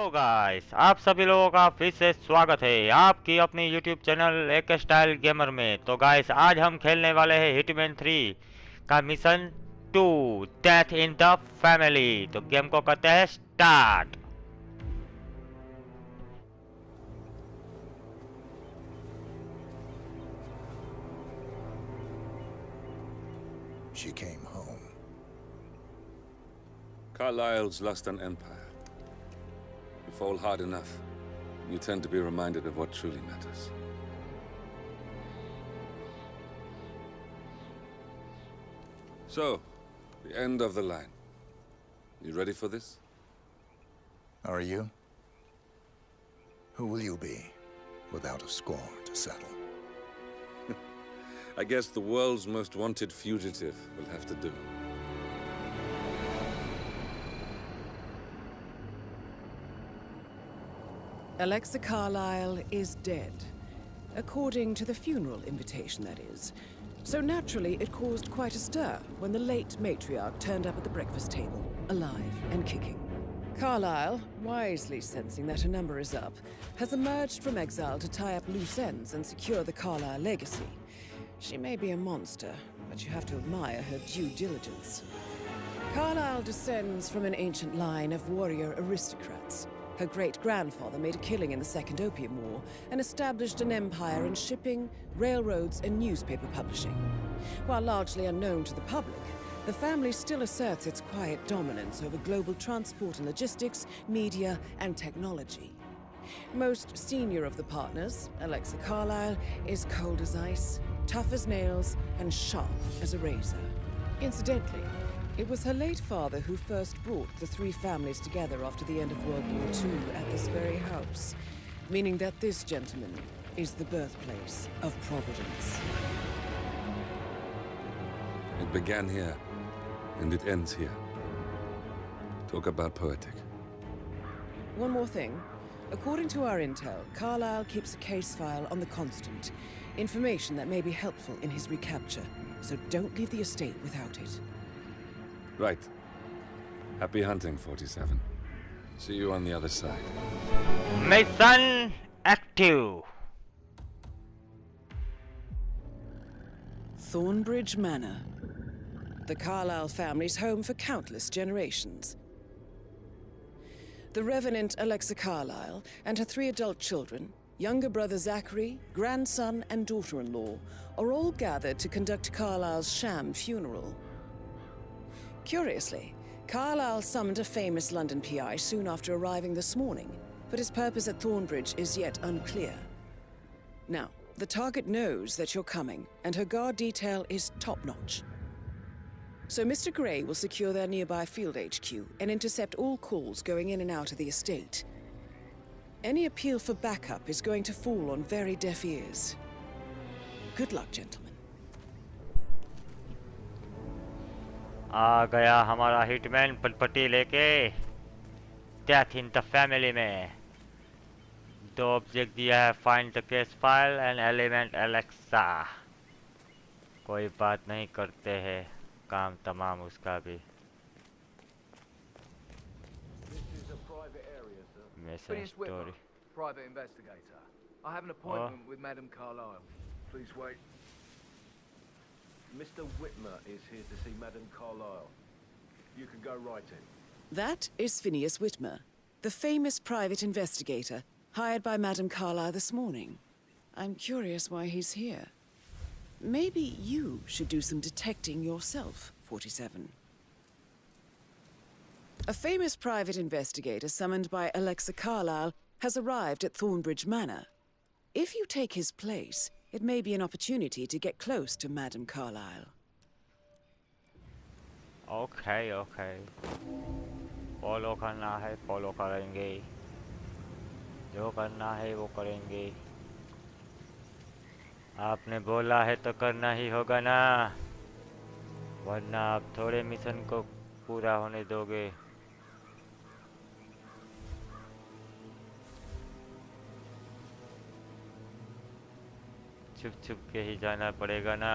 Guys, आप सभी लोगों का फिर से स्वागत है आपकी अपनी यूट्यूब चैनल एक स्टाइल गेमर में। तो गाइस, आज हम खेलने वाले हैं हिटमैन 3 का mission 2 death in the family. तो गेम को करते हैं start. She came home. Carlyle's lost an empire. You fall hard enough, you tend to be reminded of what truly matters. So, the end of the line. You ready for this? Are you? Who will you be, without a score to settle? I guess the world's most wanted fugitive will have to do. Alexa Carlyle is dead. According to the funeral invitation, that is. So naturally, it caused quite a stir when the late matriarch turned up at the breakfast table, alive and kicking. Carlyle, wisely sensing that her number is up, has emerged from exile to tie up loose ends and secure the Carlyle legacy. She may be a monster, but you have to admire her due diligence. Carlyle descends from an ancient line of warrior aristocrats. Her great-grandfather made a killing in the Second Opium War and established an empire in shipping, railroads, and newspaper publishing. While largely unknown to the public, the family still asserts its quiet dominance over global transport and logistics, media, and technology. Most senior of the partners, Alexa Carlyle, is cold as ice, tough as nails, and sharp as a razor. Incidentally, it was her late father who first brought the three families together after the end of World War II at this very house, meaning that this gentleman is the birthplace of Providence. It began here, and it ends here. Talk about poetic. One more thing. According to our intel, Carlyle keeps a case file on the Constant. Information that may be helpful in his recapture, so don't leave the estate without it. Right. Happy hunting, 47. See you on the other side. Mission active. Thornbridge Manor. The Carlyle family's home for countless generations. The Revenant Alexa Carlyle and her three adult children, younger brother Zachary, grandson, and daughter-in-law, are all gathered to conduct Carlyle's sham funeral. Curiously, Carlyle summoned a famous London PI soon after arriving this morning, but his purpose at Thornbridge is yet unclear. Now, the target knows that you're coming, and her guard detail is top-notch. So Mr. Gray will secure their nearby field HQ and intercept all calls going in and out of the estate. Any appeal for backup is going to fall on very deaf ears. Good luck, gentlemen. आ गया हमारा hitman पटपटी लेके death in the family में। दो object दिया है, find the case file and element Alexa. कोई बात नहीं, करते हैं काम तमाम उसका भी। Mission story. Private investigator. I have an appointment with Madame Carlyle. Please wait. Mr. Whitmer is here to see Madame Carlyle. You can go right in. That is Phineas Whitmer, the famous private investigator hired by Madame Carlyle this morning. I'm curious why he's here. Maybe you should do some detecting yourself, 47. A famous private investigator summoned by Alexa Carlyle has arrived at Thornbridge Manor. If you take his place, it may be an opportunity to get close to Madame Carlyle. Okay okay, follow करना है, follow करेंगे। जो करना है वो करेंगे। आपने बोला है तो करना ही होगा ना, वरना आप थोड़े मिशन को पूरा होने दोगे। छुप छुप के ही जाना पड़ेगा ना,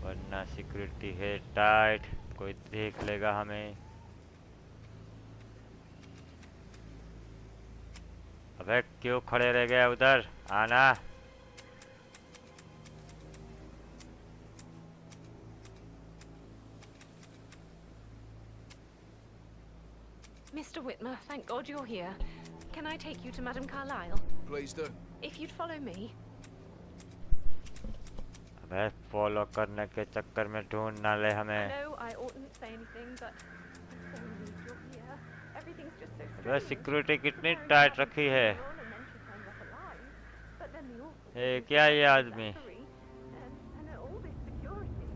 वरना सिक्योरिटी है टाइट, कोई देख लेगा हमें। अबे क्यों खड़े रह गए उधर? आना। Mr. Whitmer, thank God you're here. Can I take you to Madame Carlyle? Please do. If you'd follow me. अबे फॉलो करने के चक्कर में ढूंढ ना ले हमें। I know I oughtn't say anything, but I'm so relieved you're here. Everything's just so अबे strange. सिक्योरिटी कितनी टाइट रखी है। And then she turns up alive. But then the awful A thing is क्या she's ये got आदमी? Zachary, and all this security.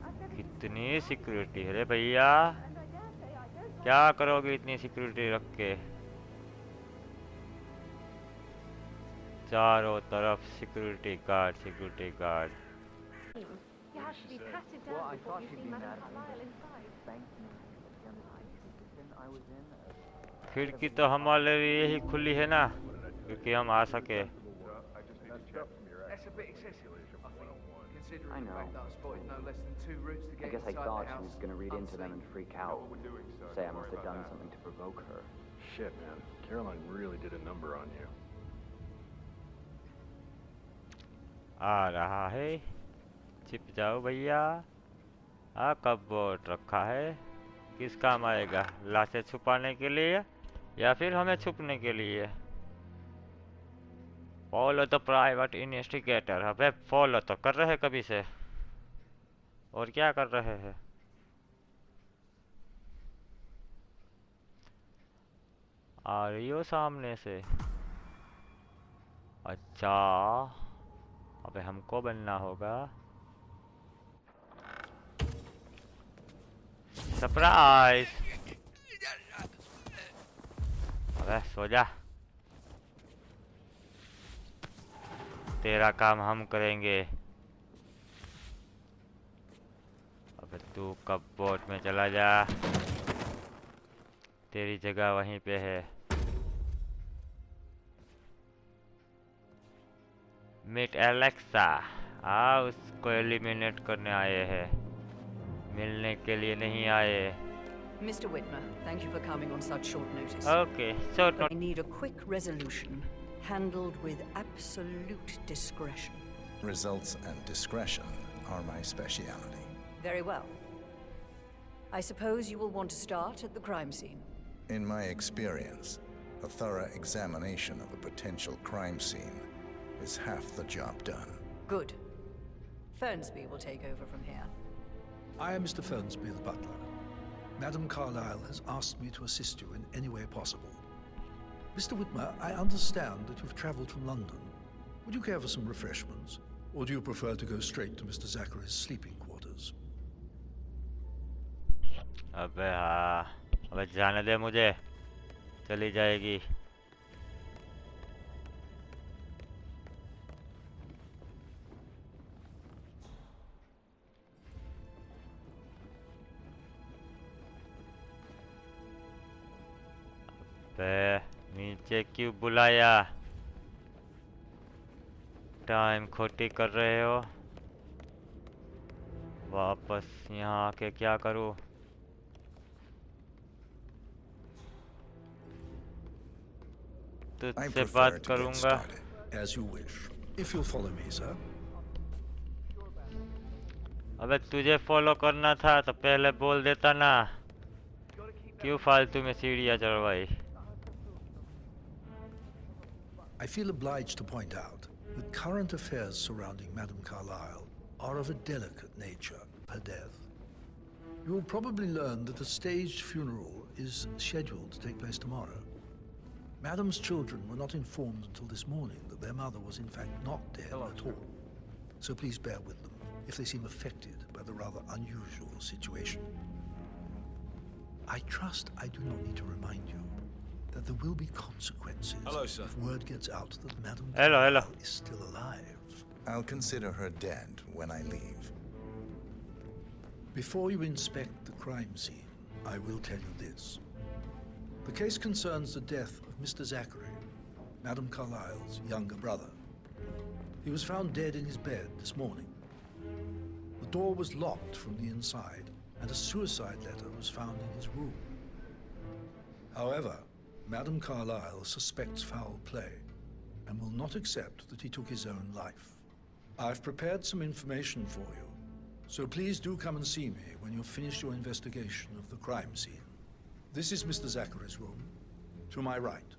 I've never seen कितनी security है रे भैया? and I dare say I don't क्या करोगे इतनी सिक्योरिटी रख के? चारों तरफ security guard, security guard. You have to be patted down Well, I before thought you she'd see be Madame mad at me. Carlyle inside. Thank you. I was in. खिड़की तो हमारे लिए ही खुली है ना, क्योंकि हम आ सके। That's a bit excessive, I think, considering I the know. fact that I spotted no less than 2 routes to I get guess I inside thought the she house. was going to read into them and unseen. freak out. Say I must have done something to provoke her. Shit, man. Caroline really did a number on you. आ रहा है, छिप जाओ भैया। कब board रखा है, किस काम आएगा? लाशें छुपाने के लिए या फिर हमें छुपने के लिए? Follow the private investigator. अबे फॉलो तो कर रहे हैं कभी से, और क्या कर रहे हैं? आ रही हो सामने से? अच्छा, अबे हमको बनना होगा। सरप्राइज! अबे सो जा, तेरा काम हम करेंगे। अबे तू कब बोट में चला जा, तेरी जगह वहीं पे है। Meet Alexa. उसको एलिमिनेट करने आए हैं, मिलने के लिए नहीं आए। Mr. Whitmer, thank you for coming on such short notice. Okay, so I need a quick resolution, handled with absolute discretion. Results and discretion are my speciality. Very well. I suppose you will want to start at the crime scene. In my experience, a thorough examination of a potential crime scene is half the job done. Good. Fernsby will take over from here. I am Mr. Fernsby, the butler. Madame Carlyle has asked me to assist you in any way possible. Mr. Whitmer, I understand that you've travelled from London. Would you care for some refreshments? Or do you prefer to go straight to Mr. Zachary's sleeping quarters? अबे हाँ, अबे जाने दे मुझे, चली जाएगी। नीचे क्यों बुलाया? टाइम खोटी कर रहे हो। वापस यहाँ आके क्या करूँ? तुझसे बात करूँगा। As you wish. If you'll follow me, sir. अबे तुझे फॉलो करना था तो पहले बोल देता ना, क्यों फालतू में सीढ़ियाँ चढ़वाई? I feel obliged to point out that current affairs surrounding Madame Carlyle are of a delicate nature, her death. You will probably learn that a staged funeral is scheduled to take place tomorrow. Madame's children were not informed until this morning that their mother was in fact not dead at all. So please bear with them if they seem affected by the rather unusual situation. I trust I do not need to remind you that there will be consequences if word gets out that Madame Carlyle is still alive. I'll consider her dead when I leave. Before you inspect the crime scene, I will tell you this. The case concerns the death of Mr. Zachary, Madame Carlyle's younger brother. He was found dead in his bed this morning. The door was locked from the inside, and a suicide letter was found in his room. However, Madam Carlyle suspects foul play and will not accept that he took his own life. I've prepared some information for you, so please do come and see me when you've finished your investigation of the crime scene. This is Mr. Zachary's room, to my right.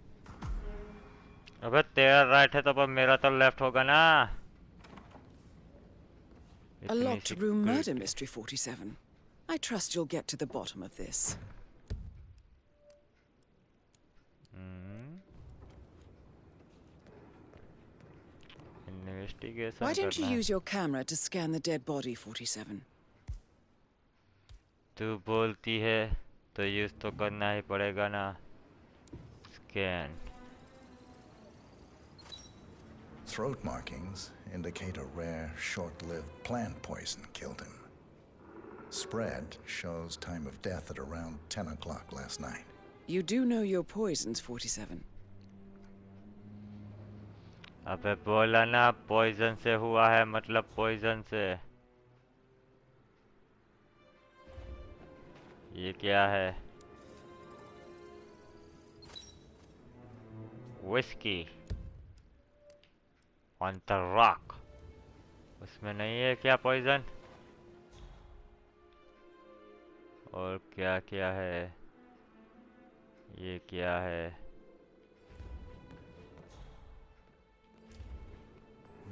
अबे तेरा right है तो अब मेरा तो left होगा ना. A locked room murder mystery, 47. I trust you'll get to the bottom of this. Investigation. Why don't you use your camera to scan the dead body, 47? तू बोलती है तो यूज तो करना ही पड़ेगा ना. Scan. Throat markings indicate a rare, short-lived plant poison killed him. Spread shows time of death at around 10 o'clock last night. You do know your poisons, 47. अबे बोला ना पॉइजन से हुआ है मतलब पॉइजन से. ये क्या है? Whiskey on the rock. उसमें नहीं है क्या पॉइजन? और क्या क्या है? ये क्या है?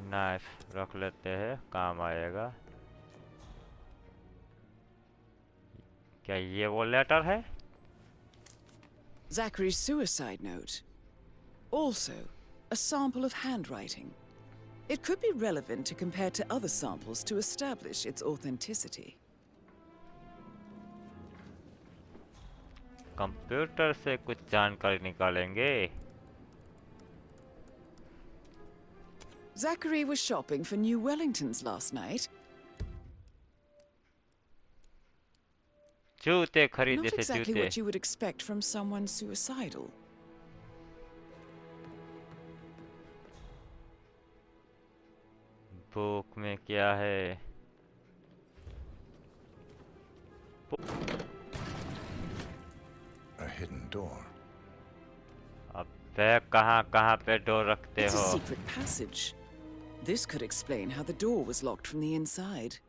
नाइफ रख लेते हैं, काम आएगा. क्या ये वो लेटर है? Zachary's suicide note. Also, a sample of handwriting. It could be relevant to compare to other samples to establish its authenticity. Computer से कुछ जानकारी निकालेंगे. Zachary was shopping for new Wellingtons last night. जूते खरीदे Not थे exactly जूते. what you would expect from someone suicidal. Book में क्या है? A hidden door. अबे कहाँ पे डोर रखते It's a हो? secret passage. This could explain how the door was locked from the inside.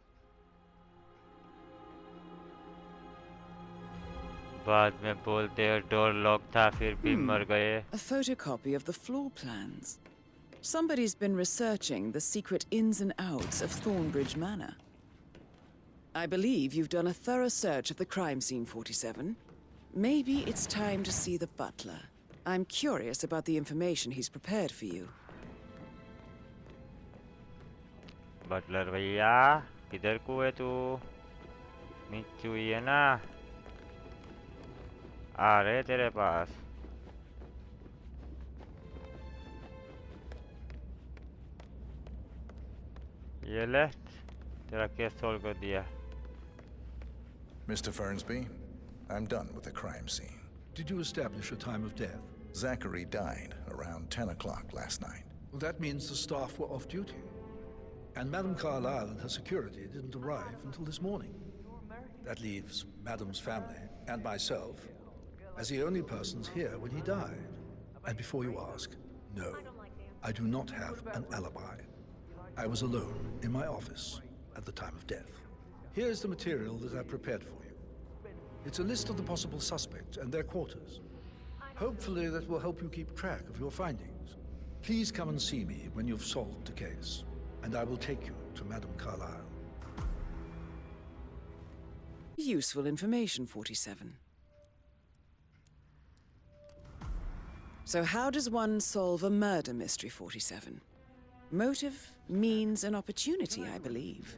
बाद में बोलते हो डोर लॉक था फिर भी मर गए. A photocopy of the floor plans. Somebody's been researching the secret ins and outs of Thornbridge Manor. I believe you've done a thorough search of the crime scene, 47. Maybe it's time to see the butler. I'm curious about the information he's prepared for you. Butler भैया किधर को है तू? नीचे हुई है ना? आ रहे तेरे पास. ये ले तेरा केस सॉल्व कर दिया. Mr. Fernsby, I'm done with the crime scene. Did you establish a time of death? Zachary died around 10 o'clock last night. Well, that means the staff were off duty. And Madam Carlyle and her security didn't arrive until this morning. That leaves Madam's family and myself as the only persons here when he died. And before you ask, no, I do not have an alibi. I was alone in my office at the time of death. Here's the material that I've prepared for you. It's a list of the possible suspects and their quarters. Hopefully that will help you keep track of your findings. Please come and see me when you've solved the case, and I will take you to Madam Carlyle. Useful information, 47. So how does one solve a murder mystery, 47? Motive, means, and opportunity, I believe.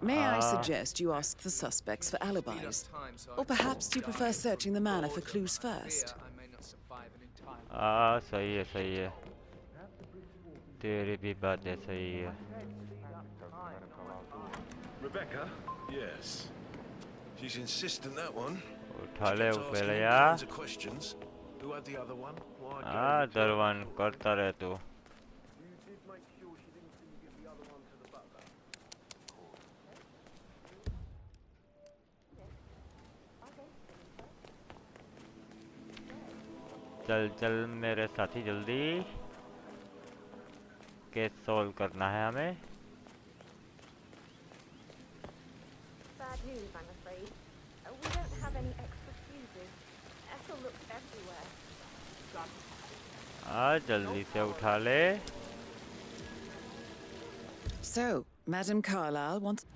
May I suggest you ask the suspects for alibis? Or perhaps you prefer searching the manor for clues first? सही है. तेरी भी बातें सही है. Rebecca? Yes. She's insistent, that one. उठा ले ऊपर या. Questions. Who had the other one? Why? other one करता रहे तू. चल चल मेरे साथी जल्दी केस सॉल्व करना है हमें Bad news, I'm afraid. We don't have any extra fuses. Ethel looks everywhere. जल्दी से उठा ले So, Madame Carlyle wants...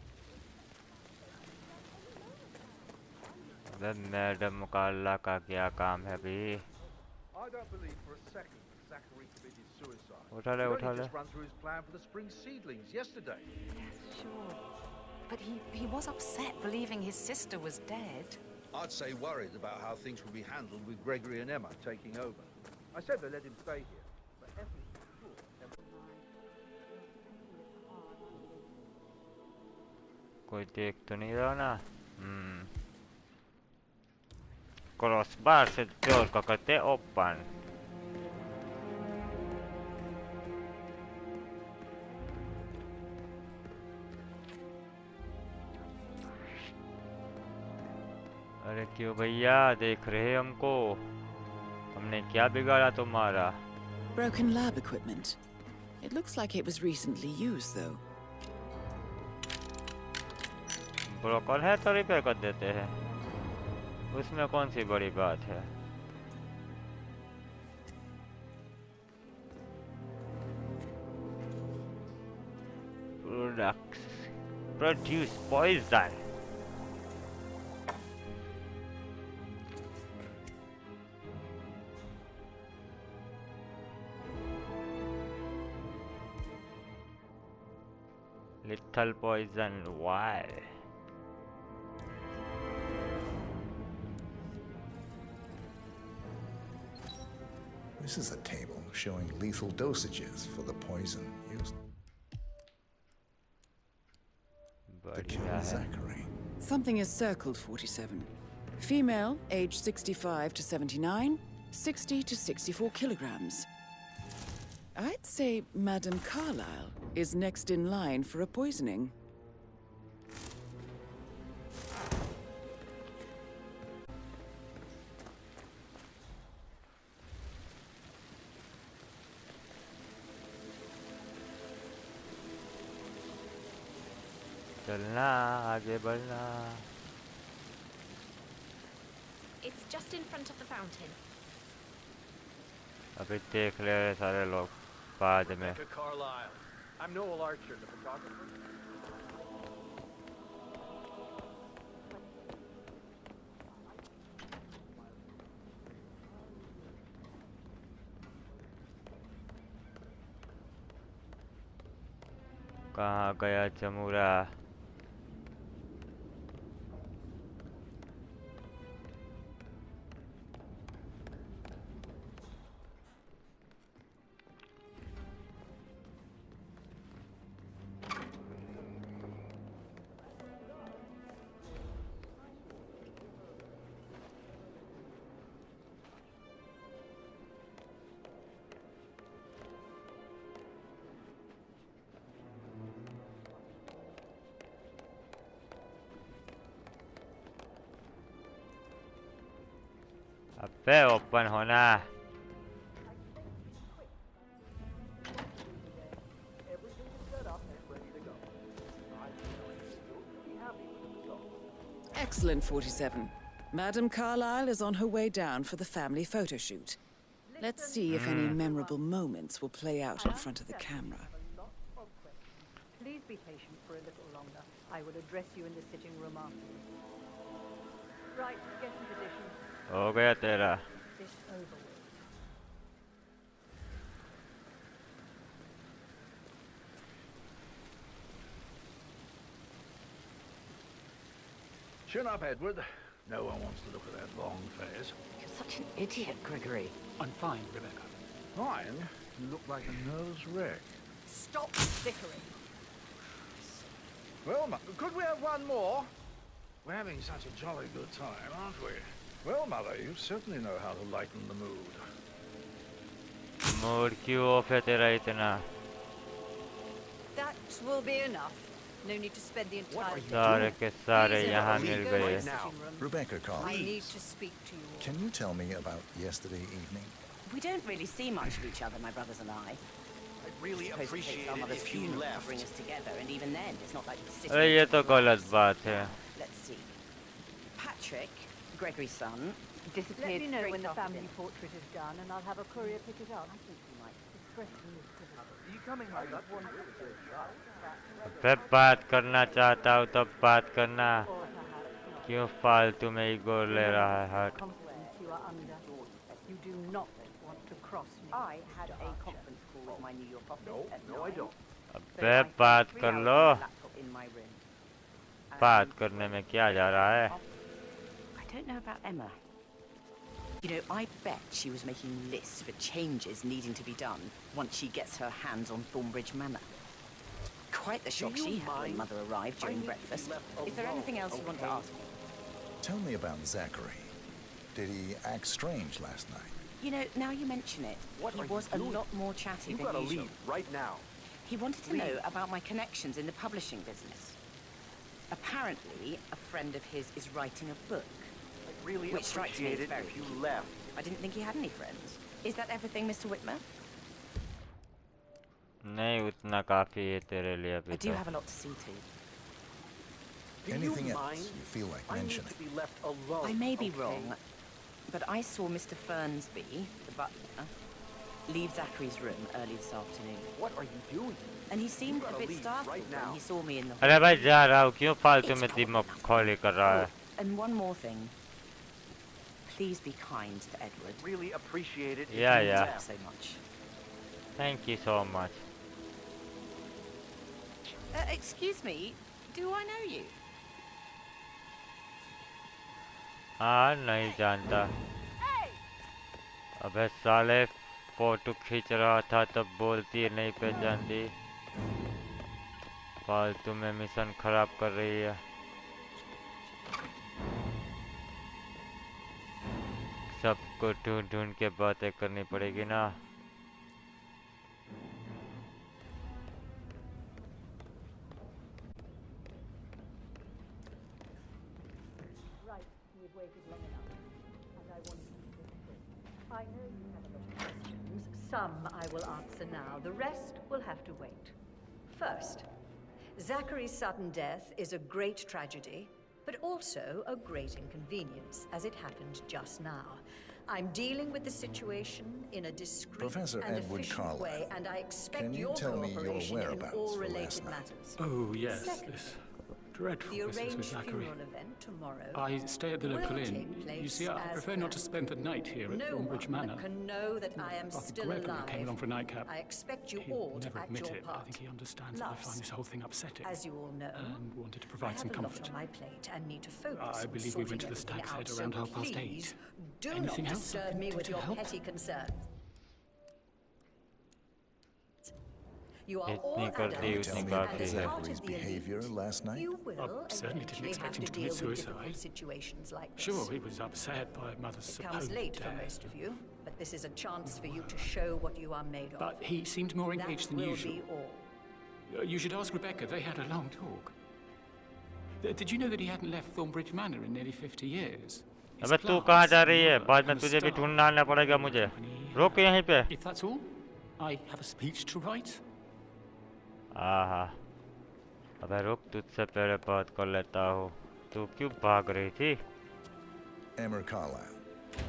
madam Carla का क्या काम है अभी I don't believe for a second that Zachary committed suicide. उठा ले He उठा only ले just run through his plan for the spring seedlings yesterday. Yes, sure. But he was upset believing his sister was dead. I'd say worried about how things would be handled with Gregory and Emma taking over. I said they let him stay here, but Ethel was sure Emma... कोई देख तो नहीं रहा ना cross bar से door को करते open अरे क्यों भैया देख रहे हमको हमने क्या बिगाड़ा तुम्हारा Broken lab equipment. It looks like it was recently used, though. Broken है तो रिपेयर कर देते हैं उसमें कौन सी बड़ी बात है produce poison lethal poison why This is a table showing lethal dosages for the poison used to kill Zachary. Something is circled 47. Female, age 65 to 79, 60 to 64 kilograms. I'd say Madame Carlyle is next in line for a poisoning. चलना आगे बढ़ना It's just in front of the fountain. अभी देख ले रहे सारे लोग बाद में Rebecca Carlyle. I'm Noel Archer, the photographer. कहाँ गया चमूरा अबे ओपन होना Excellent, 47. Madame Carlyle is on her way down for the family photo shoot. Let's see if any memorable moments will play out in front of the camera. Please be patient for a little longer. I will address you in the sitting room afterwards. Right, get in position. हो गया तेरा This over with. Chin up, Edward. No one wants to look at that long face. You're such an idiot, Gregory. I'm fine, Rebecca. Fine? You look like a nervous wreck. Stop bickering. Well, could we have one more? We're having such a jolly good time, aren't we? Well, Mother, you certainly know how to lighten the mood. Mood क्यों of है तेरा इतना That will be enough. No need to spend the entire day. सारे के सारे यहाँ मिल गए. Rebecca calls. I need to speak to you. Can you tell me about yesterday evening? We don't really see much of each other, my brothers and I. I'd really appreciate it if you left. Bring us together, and even then, it's not like we sit. अरे ये तो गलत बात है. Let's see. Patrick, Gregory's son, disappeared. Let me know when the after family dinner. portrait is done, and I'll have a courier pick it up. I think we might. Are you coming home? That one मैं बात करना चाहता हूँ तब बात करना. क्यों फालतू में ईगो ले रहा है हट. You are under. You do not want to cross me. I had a conference call with my New York office at 9. I don't. अबे बात कर लो. In my room. बात करने में क्या जा रहा है? I don't know about Emma. You know, I bet she was making lists for changes needing to be done once she gets her hands on Thornbridge Manor. Quite the shock she had when Mother arrived during breakfast. Is there anything else you want to ask me? Tell me about Zachary. Did he act strange last night? You know, now you mention it, he was a lot more chatty You than gotta usual. leave right now. He wanted to know about my connections in the publishing business. Apparently, a friend of his is writing a book. I'd really Which strikes me appreciate as it very if you cute. left. I didn't think he had any friends. Is that everything, Mr. Whitmer? नहीं उतना काफी है तेरे लिए अभी I do तो. have a lot to see to. Anything else you feel like I need mentioning? to be left alone. I may be okay? wrong, but I saw Mr. Fernsby, the butler, leave Zachary's room early this afternoon. What are you doing? And he seemed You a gotta bit leave startled right when now. he saw me in the अरे भाई जा रहा हूँ क्यों फालतू में दिमाग खोली कर रहा है. And one more thing. Please be kind to Edward. Really appreciate it. if Yeah, you yeah. left. So much. Thank you so much. Excuse me, do I know you? हाँ नहीं जानता. अबे साले फोटो खींच रहा था तब बोलती है नहीं पहचानती. फालतू में मिशन खराब कर रही है. सबको ढूंढ ढूंढ के बातें करनी पड़ेगी ना. Right, we've waited long enough, and I want you to listen. I know you have a lot of questions. Some I will answer now. The rest will have to wait. First, Zachary's sudden death is a great tragedy, but also a great inconvenience, as it happened just now. I'm dealing with the situation in a discreet Professor and Edward efficient Carlyle, way, and I expect can you your tell me your cooperation in whereabouts all for last related night? matters. Oh, yes, Second, this dreadful the business with arranged Zachary. funeral event tomorrow I stay at the will local inn. take place You see, I as prefer not to spend the night here at no Thornbridge one Manor. can know that I am Brother still Gregory alive. came along for a nightcap. I expect you He'd all to never act admit your it, but part. I think he understands that I find this whole thing upsetting. As you all know, and wanted to I provide have some a comfort. lot on my plate and need to focus I on believe we went to sorting the Stag's everything Head out, around so 8:30. please do Anything not else I disturb can me do with to your help? petty concerns. You are Itni all karti, adults, utni and kafi as hai. part of Zachary's the behavior elite, last night? you will certainly didn't eventually expect have him to to deal commit with suicide. difficult situations like this. Sure, he was upset by Mother's It comes supposed late for death. most of you, but this is a chance for you to show what you are made of. But he seemed more engaged That than will usual. be all. You should ask Rebecca. They had a long talk. Did you know that he hadn't left Thornbridge Manor in nearly 50 years? His अबे तू class, कहाँ जा रही है? mother, बाद में and the तुझे भी staff ढूंढना आना पड़ेगा मुझे. रोक यहीं पे. If that's all, I have a speech to write. आहा. अबे रुक तुझसे पहले बात कर लेता हूँ. तू क्यों भाग रही थी? Emma Carlyle,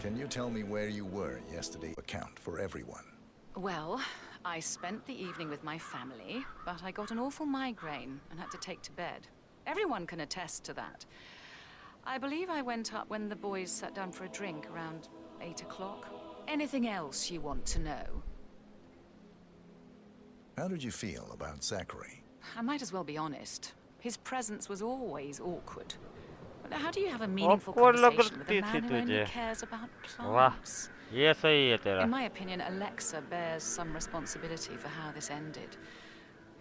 can you tell me where you were yesterday? Account for everyone. Well, I spent the evening with my family, but I got an awful migraine and had to take to bed. Everyone can attest to that. I believe I went up when the boys sat down for a drink around 8 o'clock. Anything else you want to know? How did you feel about Zachary? I might as well be honest. His presence was always awkward. But how do you have a meaningful Awkward conversation with a लगती man थी who only तुझे. cares about वाह, plants? ये सही है तेरा. In my opinion, Alexa bears some responsibility for how this ended.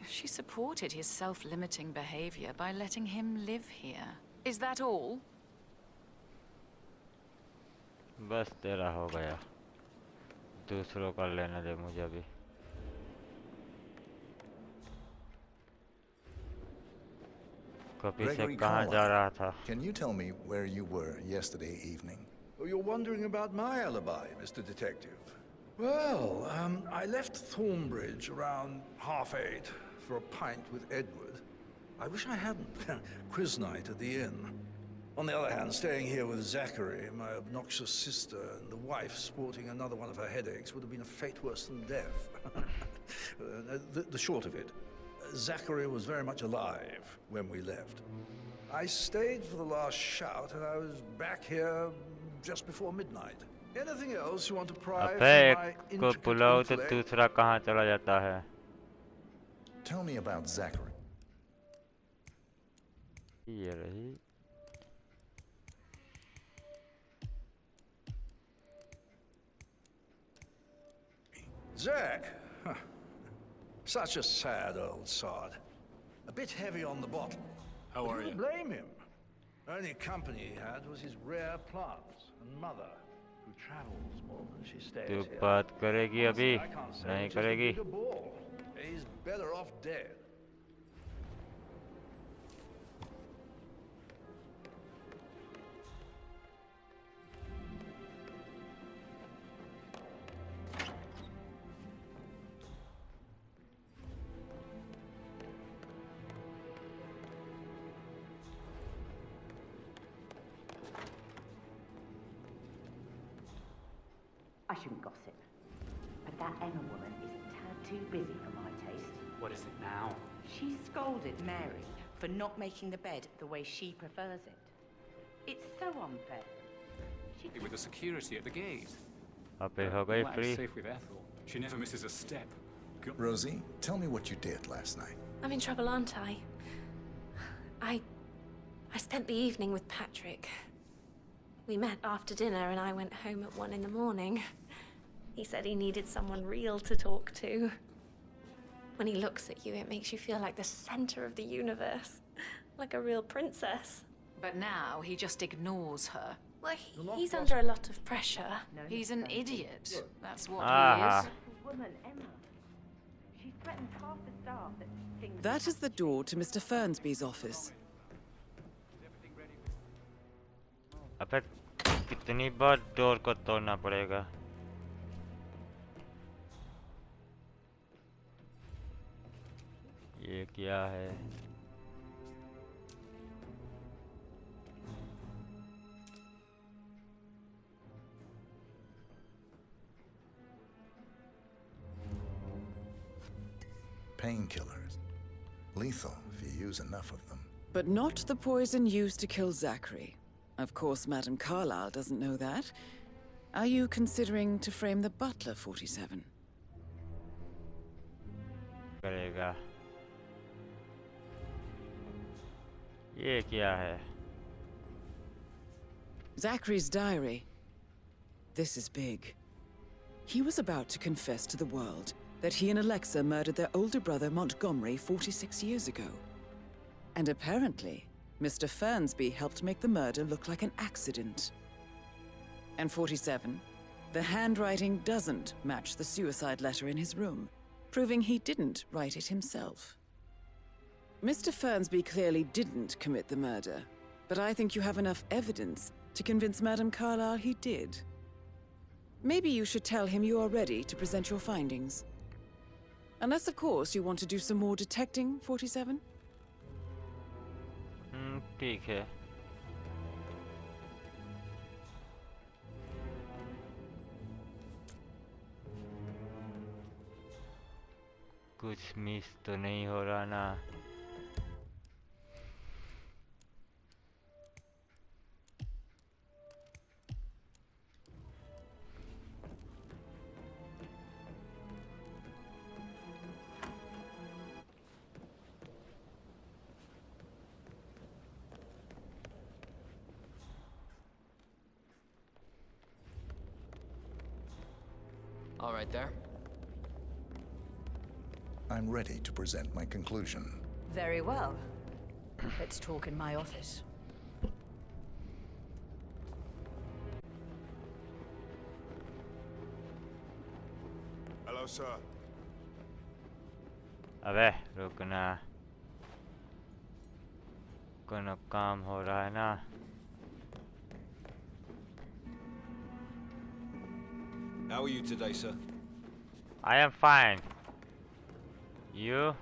She supported his self-limiting behavior by letting him live here. Is that all? बस तेरा हो गया. दूसरों का लेने दे मुझे अभी. देखो पीछे Gregory कहाँ जा रहा Carlyle, था. can you tell me where you were yesterday evening? Oh, you're wondering about my alibi, Mr. Detective. Well, I left Thornbridge around 8:30 for a pint with Edward. I wish I hadn't. Quiz night at the inn. On the other hand, staying here with Zachary, my obnoxious sister, and the wife sporting another one of her headaches would have been a fate worse than death. The short of it, Zachary was very much alive when we left. I stayed for the last shout, and I was back here just before midnight. Anything else you want to pry from my को intricate बुलाओ तो intellect? दूसरा कहाँ चला जाता है. Tell me about Zachary. ये रही. Zach? Huh. Such a sad old sod. A bit heavy on the bottle. How are But you? who blame him? Only company he had was his rare plants and mother, who travels more than she stays तू here. बात करेगी अभी? I can't say नहीं which is the करेगी. bigger bore. He's better off dead. I shouldn't gossip, but that Emma woman is a tad too busy for my taste. What is it now? She scolded Mary for not making the bed the way she prefers it. It's so unfair. With the security at the gate. अबे हो गई Glad free. it's safe with Ethel. She never misses a step. Rosie, tell me what you did last night. I'm in trouble, aren't I? I spent the evening with Patrick. We met after dinner and I went home at 1 in the morning. He said he needed someone real to talk to. When he looks at you, it makes you feel like the center of the universe. Like a real princess. But now he just ignores her. Well, he's under a lot of pressure. He's an idiot. That's what Aha. he is. Woman, Emma. She threatens half the staff that things... That is the door to Mr. Fernsby's office. अबे कितनी बार door को तोड़ना पड़ेगा. ये क्या है? Painkillers. Lethal if you use enough of them. But not the poison used to kill Zachary. Of course, Madame Carlyle doesn't know that. Are you considering to frame the butler, 47? करेगा. ये क्या है? Zachary's diary. This is big. He was about to confess to the world that he and Alexa murdered their older brother Montgomery 46 years ago. And apparently, Mr. Fernsby helped make the murder look like an accident. And 47, the handwriting doesn't match the suicide letter in his room, proving he didn't write it himself. Mr. Fernsby clearly didn't commit the murder, but I think you have enough evidence to convince Madame Carlyle he did. Maybe you should tell him you are ready to present your findings. Unless, of course, you want to do some more detecting, 47? ठीक है. कुछ miss तो नहीं हो रहा ना. All right there. I'm ready to present my conclusion. Very well. Let's talk in my office. Hello, sir. अबे रुकना. कोई काम हो रहा है ना. How are you today, sir? I am fine. You?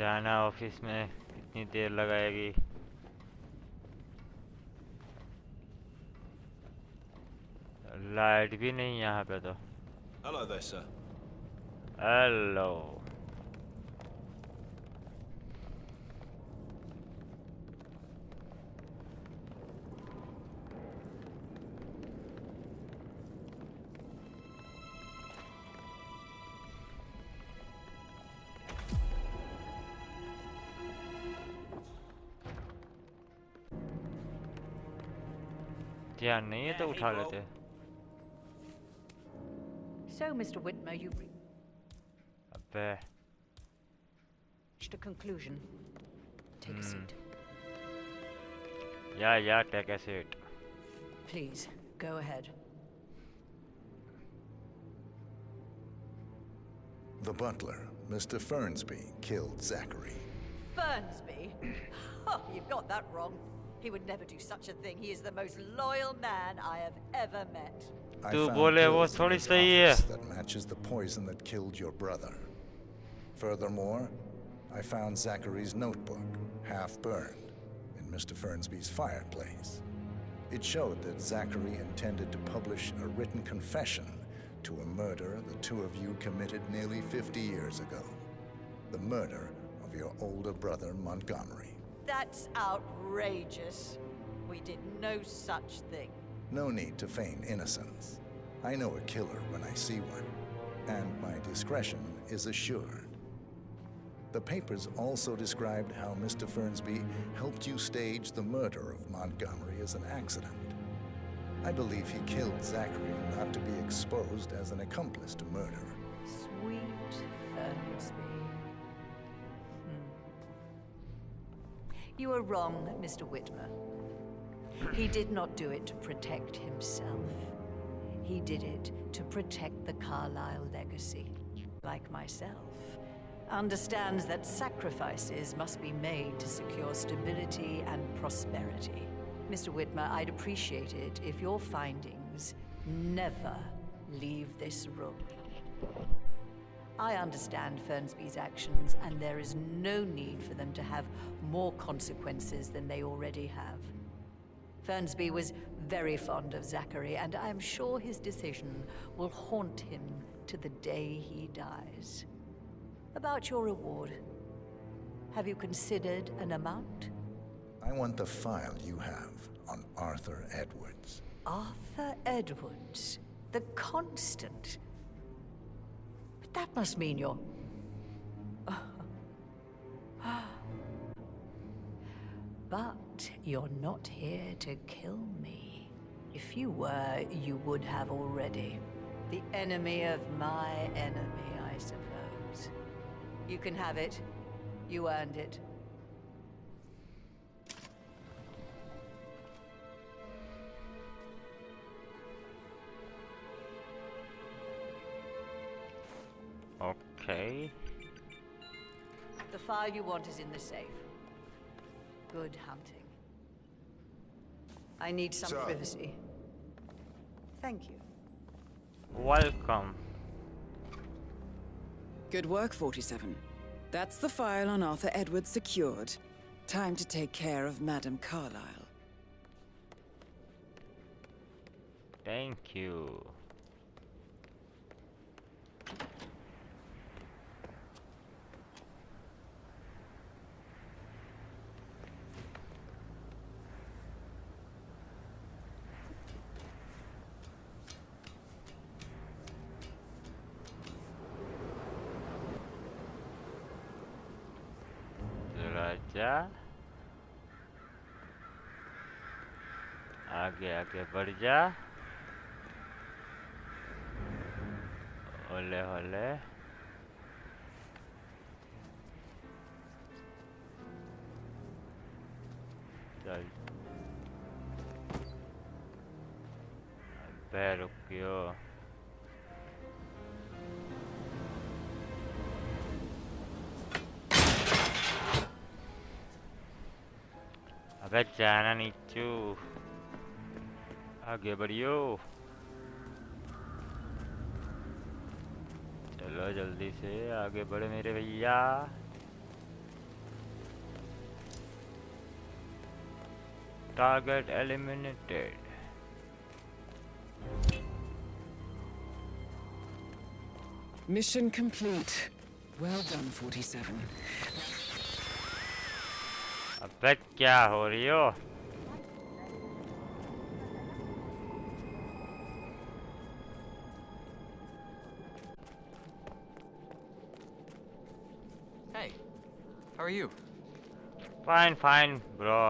जाना ऑफिस में कितनी देर लगाएगी. लाइट भी नहीं यहाँ पे तो. Hello there, sir. हेलो. ध्यान नहीं है तो उठा लेते. So, Mr. Whitmer, you अबे. reached a conclusion. Take a seat. Yeah, take a seat. Please, go ahead. The butler, Mr. Fernsby, killed Zachary. Fernsby? Oh, you've got that wrong. He would never do such a thing. He is the most loyal man I have ever met. I तू found बोले वो pills in थोड़ी his सही है. office that matches the poison that killed your brother. Furthermore, I found Zachary's notebook, half burned, in Mr. Fernsby's fireplace. It showed that Zachary intended to publish a written confession to a murder the two of you committed nearly 50 years ago. The murder of your older brother, Montgomery. That's outrageous. We did no such thing. No need to feign innocence. I know a killer when I see one, and my discretion is assured. The papers also described how Mr. Fernsby helped you stage the murder of Montgomery as an accident. I believe he killed Zachary not to be exposed as an accomplice to murder. Sweet Fernsby. You are wrong, Mr. Whitmer. He did not do it to protect himself. He did it to protect the Carlyle legacy. Like myself, understands that sacrifices must be made to secure stability and prosperity. Mr. Whitmer, I'd appreciate it if your findings never leave this room. I understand Fernsby's actions, and there is no need for them to have more consequences than they already have. Fernsby was very fond of Zachary, and I'm sure his decision will haunt him to the day he dies. About your reward, have you considered an amount? I want the file you have on Arthur Edwards. Arthur Edwards, the Constant. But that must mean you're... But you're not here to kill me. If you were, you would have already. The enemy of my enemy, I suppose. You can have it. You earned it. Okay. The file you want is in the safe. Good hunting. I need some privacy. Thank you. Welcome. Good work, 47. That's the file on Arthur Edwards secured. Time to take care of Madame Carlyle. Thank you. आजा, आगे आगे बढ़ जा। ओले ओले, चल अबे रुकियो। अबे जाना नीचू, आगे बढ़ियो। चलो जल्दी से आगे बढ़े मेरे भैया। Target eliminated. Mission complete. Well done, 47. अबे क्या हो रही हो? Hey, how are you? Fine, fine, bro.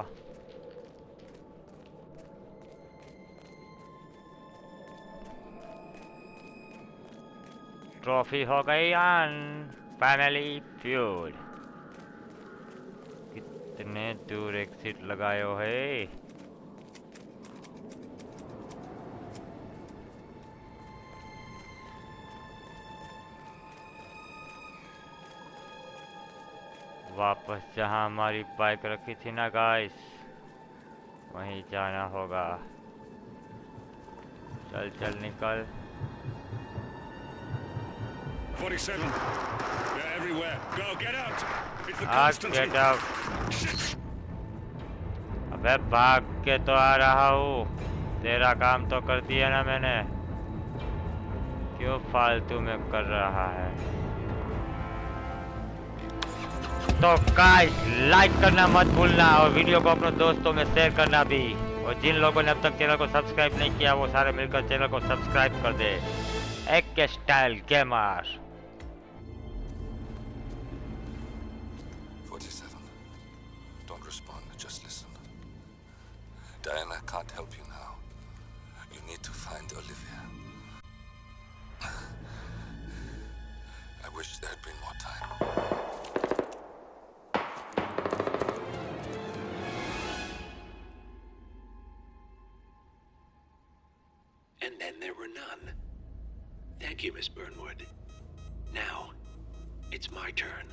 Trophy हो गई ऑन फैमिली फ्यूड। कितने दूर एग्जिट लगाए हो है? वापस जहां हमारी बाइक रखी थी ना गाइस, वहीं जाना होगा। चल चल निकल। 47. They're everywhere. Go, get out. It's the Get out. अबे भाग के तो आ रहा हूँ। तेरा काम तो कर दिया ना मैंने। क्यों फालतू में कर रहा है? तो गाइस लाइक करना मत भूलना और वीडियो को अपने दोस्तों में शेयर करना भी। और जिन लोगों ने अब तक चैनल को सब्सक्राइब नहीं किया वो सारे मिलकर चैनल को सब्सक्राइब कर दे। एक style gamer. 47. Don't respond, just listen. Diana can't help you now. You need to find Olivia. I wish there had been more time. And then there were none. Thank you, Miss Burnwood. Now, it's my turn.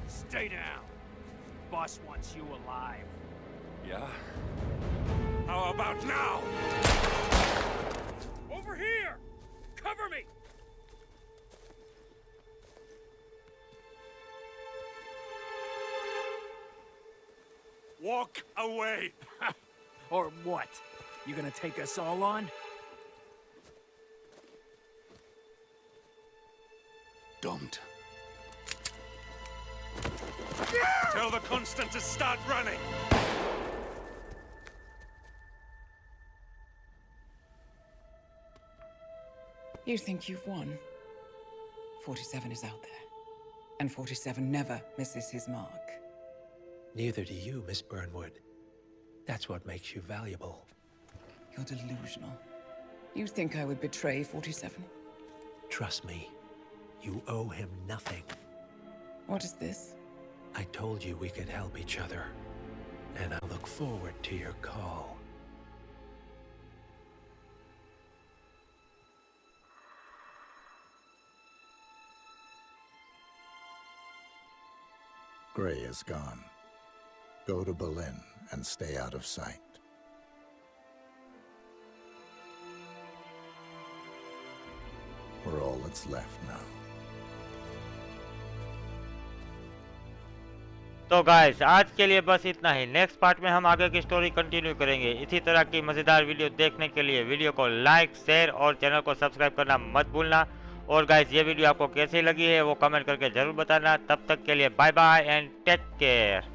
Stay down. Boss wants you alive. Yeah? How about now? Over here! Cover me! Walk away! Or what? You gonna take us all on? Don't. Tell the Constant to start running! You think you've won? 47 is out there. And 47 never misses his mark. Neither do you, Miss Burnwood. That's what makes you valuable. You're delusional. You think I would betray 47? Trust me, you owe him nothing. What is this? I told you we could help each other, and I look forward to your call. Gray is gone. Go to Berlin and stay out of sight. We're all that's left now. तो guys आज के लिए बस इतना ही। Next part में हम आगे की स्टोरी कंटिन्यू करेंगे। इसी तरह की मजेदार वीडियो देखने के लिए वीडियो को लाइक, शेयर और चैनल को सब्सक्राइब करना मत भूलना। और गाइस ये वीडियो आपको कैसी लगी है वो कमेंट करके जरूर बताना। तब तक के लिए bye bye and take care.